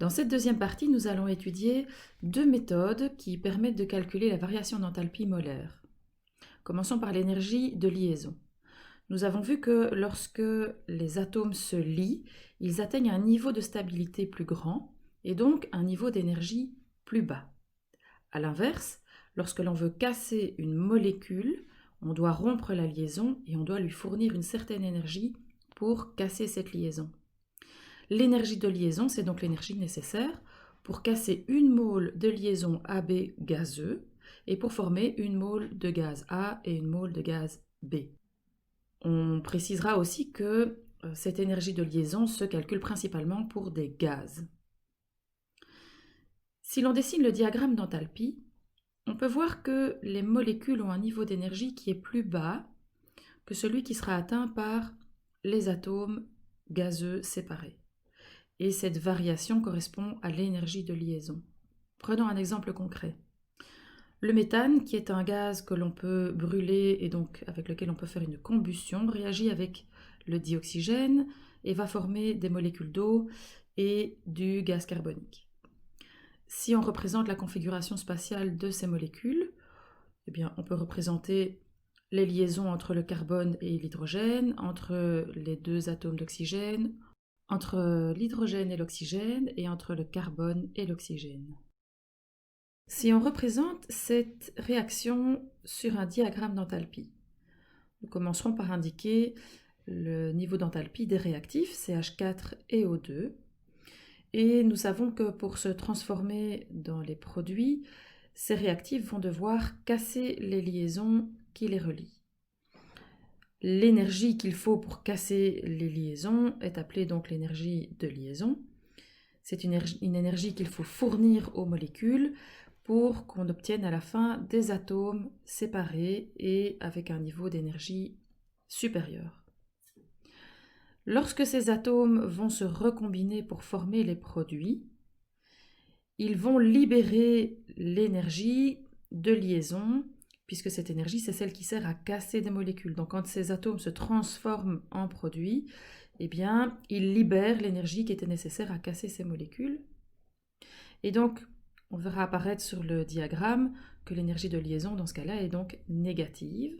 Dans cette deuxième partie, nous allons étudier deux méthodes qui permettent de calculer la variation d'enthalpie molaire. Commençons par l'énergie de liaison. Nous avons vu que lorsque les atomes se lient, ils atteignent un niveau de stabilité plus grand et donc un niveau d'énergie plus bas. A l'inverse, lorsque l'on veut casser une molécule, on doit rompre la liaison et on doit lui fournir une certaine énergie pour casser cette liaison. L'énergie de liaison, c'est donc l'énergie nécessaire pour casser une mole de liaison AB gazeux et pour former une mole de gaz A et une mole de gaz B. On précisera aussi que cette énergie de liaison se calcule principalement pour des gaz. Si l'on dessine le diagramme d'enthalpie, on peut voir que les molécules ont un niveau d'énergie qui est plus bas que celui qui sera atteint par les atomes gazeux séparés. Et cette variation correspond à l'énergie de liaison. Prenons un exemple concret. Le méthane, qui est un gaz que l'on peut brûler et donc avec lequel on peut faire une combustion, réagit avec le dioxygène et va former des molécules d'eau et du gaz carbonique. Si on représente la configuration spatiale de ces molécules, eh bien, on peut représenter les liaisons entre le carbone et l'hydrogène, entre les deux atomes d'oxygène, entre l'hydrogène et l'oxygène, et entre le carbone et l'oxygène. Si on représente cette réaction sur un diagramme d'enthalpie, nous commencerons par indiquer le niveau d'enthalpie des réactifs, CH4 et O2, et nous savons que pour se transformer dans les produits, ces réactifs vont devoir casser les liaisons qui les relient. L'énergie qu'il faut pour casser les liaisons est appelée donc l'énergie de liaison. C'est une énergie qu'il faut fournir aux molécules pour qu'on obtienne à la fin des atomes séparés et avec un niveau d'énergie supérieur. Lorsque ces atomes vont se recombiner pour former les produits, ils vont libérer l'énergie de liaison, puisque cette énergie, c'est celle qui sert à casser des molécules. Donc quand ces atomes se transforment en produits, eh bien, ils libèrent l'énergie qui était nécessaire à casser ces molécules. Et donc, on verra apparaître sur le diagramme que l'énergie de liaison, dans ce cas-là, est donc négative.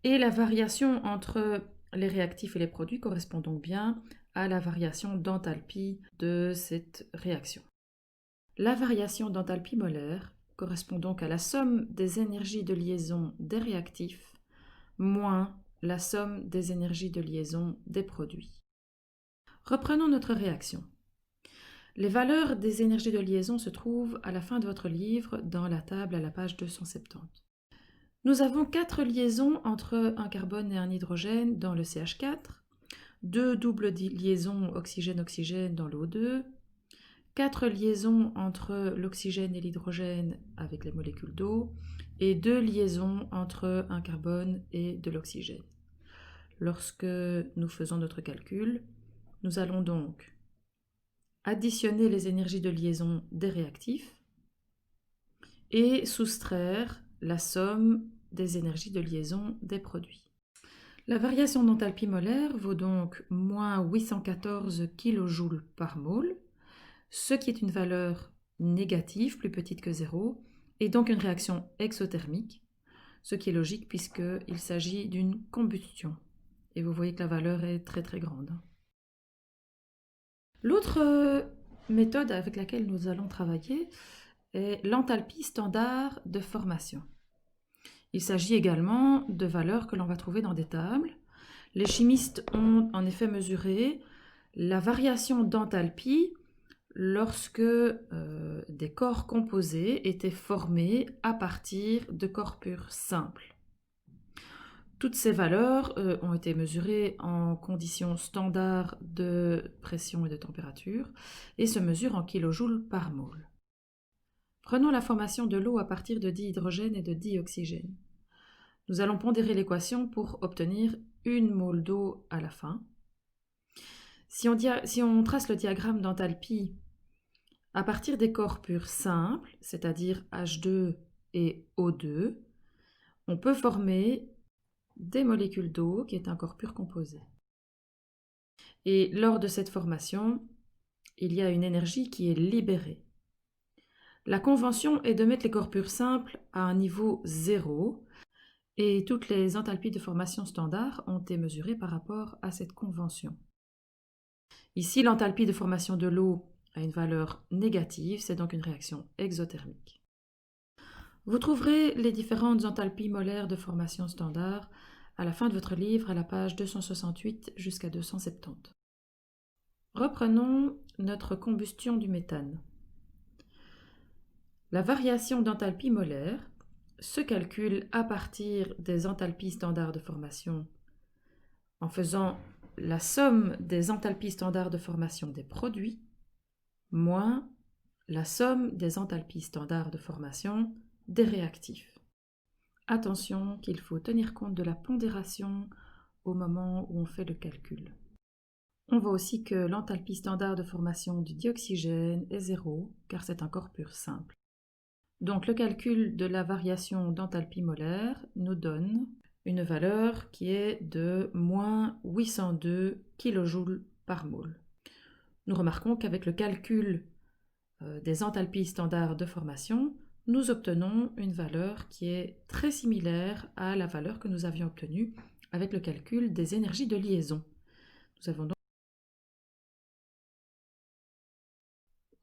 Et la variation entre les réactifs et les produits correspond donc bien à la variation d'enthalpie de cette réaction. La variation d'enthalpie molaire correspond donc à la somme des énergies de liaison des réactifs moins la somme des énergies de liaison des produits. Reprenons notre réaction. Les valeurs des énergies de liaison se trouvent à la fin de votre livre dans la table à la page 270. Nous avons 4 liaisons entre un carbone et un hydrogène dans le CH4, 2 doubles liaisons oxygène-oxygène dans l'O2, 4 liaisons entre l'oxygène et l'hydrogène avec les molécules d'eau et 2 liaisons entre un carbone et de l'oxygène. Lorsque nous faisons notre calcul, nous allons donc additionner les énergies de liaison des réactifs et soustraire la somme des énergies de liaison des produits. La variation d'enthalpie molaire vaut donc moins 814 kJ par mole, ce qui est une valeur négative, plus petite que 0, et donc une réaction exothermique, ce qui est logique puisqu'il s'agit d'une combustion. Et vous voyez que la valeur est très très grande. L'autre méthode avec laquelle nous allons travailler est l'enthalpie standard de formation. Il s'agit également de valeurs que l'on va trouver dans des tables. Les chimistes ont en effet mesuré la variation d'enthalpie lorsque des corps composés étaient formés à partir de corps purs simples. Toutes ces valeurs ont été mesurées en conditions standards de pression et de température et se mesurent en kilojoules par mole. Prenons la formation de l'eau à partir de dihydrogène et de dioxygène. Nous allons pondérer l'équation pour obtenir une mole d'eau à la fin. Si on trace le diagramme d'enthalpie à partir des corps purs simples, c'est-à-dire H2 et O2, on peut former des molécules d'eau qui est un corps pur composé. Et lors de cette formation, il y a une énergie qui est libérée. La convention est de mettre les corps purs simples à un niveau 0 et toutes les enthalpies de formation standard ont été mesurées par rapport à cette convention. Ici, l'enthalpie de formation de l'eau a une valeur négative, c'est donc une réaction exothermique. Vous trouverez les différentes enthalpies molaires de formation standard à la fin de votre livre à la page 268 jusqu'à 270. Reprenons notre combustion du méthane. La variation d'enthalpie molaire se calcule à partir des enthalpies standards de formation en faisant la somme des enthalpies standards de formation des produits moins la somme des enthalpies standards de formation des réactifs. Attention qu'il faut tenir compte de la pondération au moment où on fait le calcul. On voit aussi que l'enthalpie standard de formation du dioxygène est 0 car c'est un corps pur simple. Donc le calcul de la variation d'enthalpie molaire nous donne une valeur qui est de moins 802 kJ par mol. Nous remarquons qu'avec le calcul des enthalpies standards de formation, nous obtenons une valeur qui est très similaire à la valeur que nous avions obtenue avec le calcul des énergies de liaison.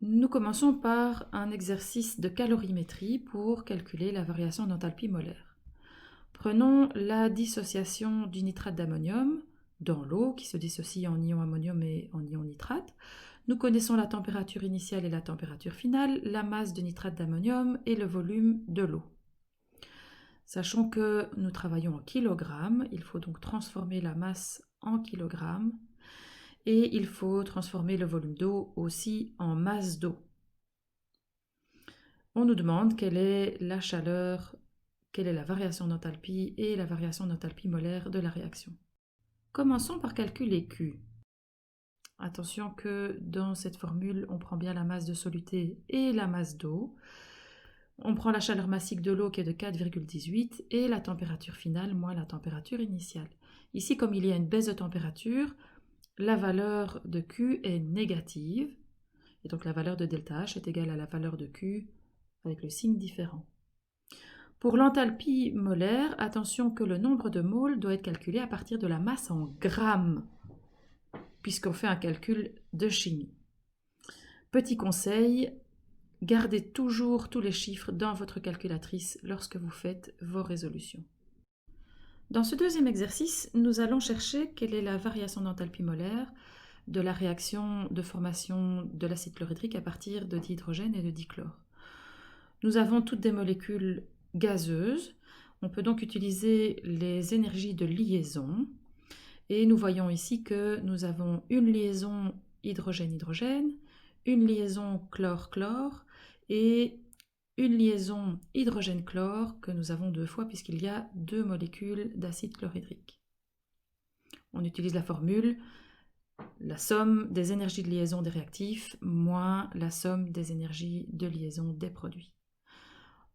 Nous commençons par un exercice de calorimétrie pour calculer la variation d'enthalpie molaire. Prenons la dissociation du nitrate d'ammonium dans l'eau qui se dissocie en ion ammonium et en ion nitrate. Nous connaissons la température initiale et la température finale, la masse de nitrate d'ammonium et le volume de l'eau. Sachant que nous travaillons en kilogrammes, il faut donc transformer la masse en kilogrammes et il faut transformer le volume d'eau aussi en masse d'eau. On nous demande quelle est la chaleur, quelle est la variation d'enthalpie et la variation d'enthalpie molaire de la réaction. Commençons par calculer Q. Attention que dans cette formule, on prend bien la masse de soluté et la masse d'eau. On prend la chaleur massique de l'eau qui est de 4,18 et la température finale moins la température initiale. Ici, comme il y a une baisse de température, la valeur de Q est négative et donc la valeur de ΔH est égale à la valeur de Q avec le signe différent. Pour l'enthalpie molaire, attention que le nombre de moles doit être calculé à partir de la masse en grammes, puisqu'on fait un calcul de chimie. Petit conseil, gardez toujours tous les chiffres dans votre calculatrice lorsque vous faites vos résolutions. Dans ce deuxième exercice, nous allons chercher quelle est la variation d'enthalpie molaire de la réaction de formation de l'acide chlorhydrique à partir de dihydrogène et de dichlore. Nous avons toutes des molécules gazeuses. On peut donc utiliser les énergies de liaison. Et nous voyons ici que nous avons une liaison hydrogène-hydrogène, une liaison chlore-chlore et une liaison hydrogène-chlore que nous avons deux fois puisqu'il y a deux molécules d'acide chlorhydrique. On utilise la formule la somme des énergies de liaison des réactifs moins la somme des énergies de liaison des produits.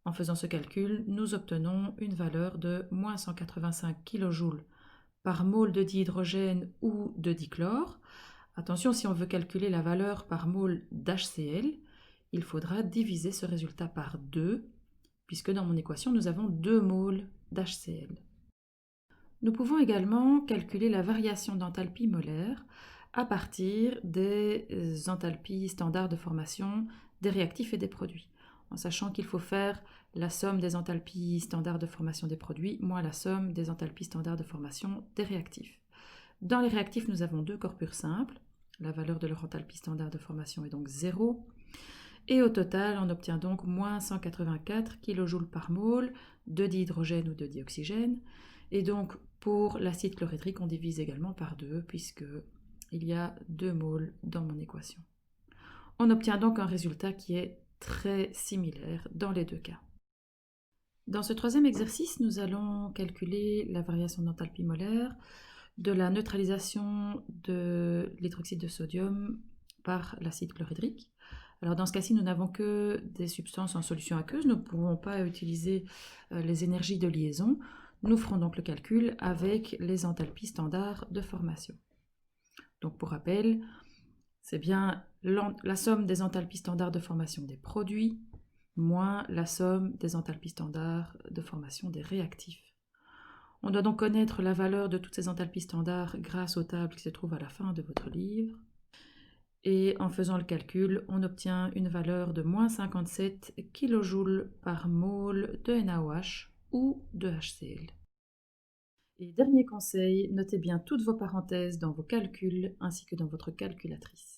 En faisant ce calcul, nous obtenons une valeur de moins 185 kJ par mol de dihydrogène ou de dichlore. Attention, si on veut calculer la valeur par mol d'HCl, il faudra diviser ce résultat par 2, puisque dans mon équation, nous avons 2 mols d'HCl. Nous pouvons également calculer la variation d'enthalpie molaire à partir des enthalpies standards de formation des réactifs et des produits, en sachant qu'il faut faire la somme des enthalpies standards de formation des produits moins la somme des enthalpies standards de formation des réactifs. Dans les réactifs, nous avons deux corps purs simples. La valeur de leur enthalpie standard de formation est donc 0. Et au total, on obtient donc moins 184 kJ par mol de dihydrogène ou de dioxygène. Et donc, pour l'acide chlorhydrique, on divise également par 2, puisqu'il y a 2 mols dans mon équation. On obtient donc un résultat qui est très similaire dans les deux cas. Dans ce troisième exercice, nous allons calculer la variation d'enthalpie molaire de la neutralisation de l'hydroxyde de sodium par l'acide chlorhydrique. Alors dans ce cas-ci, nous n'avons que des substances en solution aqueuse, nous ne pouvons pas utiliser les énergies de liaison. Nous ferons donc le calcul avec les enthalpies standards de formation. Donc pour rappel, c'est bien la somme des enthalpies standards de formation des produits moins la somme des enthalpies standards de formation des réactifs. On doit donc connaître la valeur de toutes ces enthalpies standards grâce aux tables qui se trouvent à la fin de votre livre. Et en faisant le calcul, on obtient une valeur de moins 57 kJ par mol de NaOH ou de HCl. Et dernier conseil, notez bien toutes vos parenthèses dans vos calculs ainsi que dans votre calculatrice.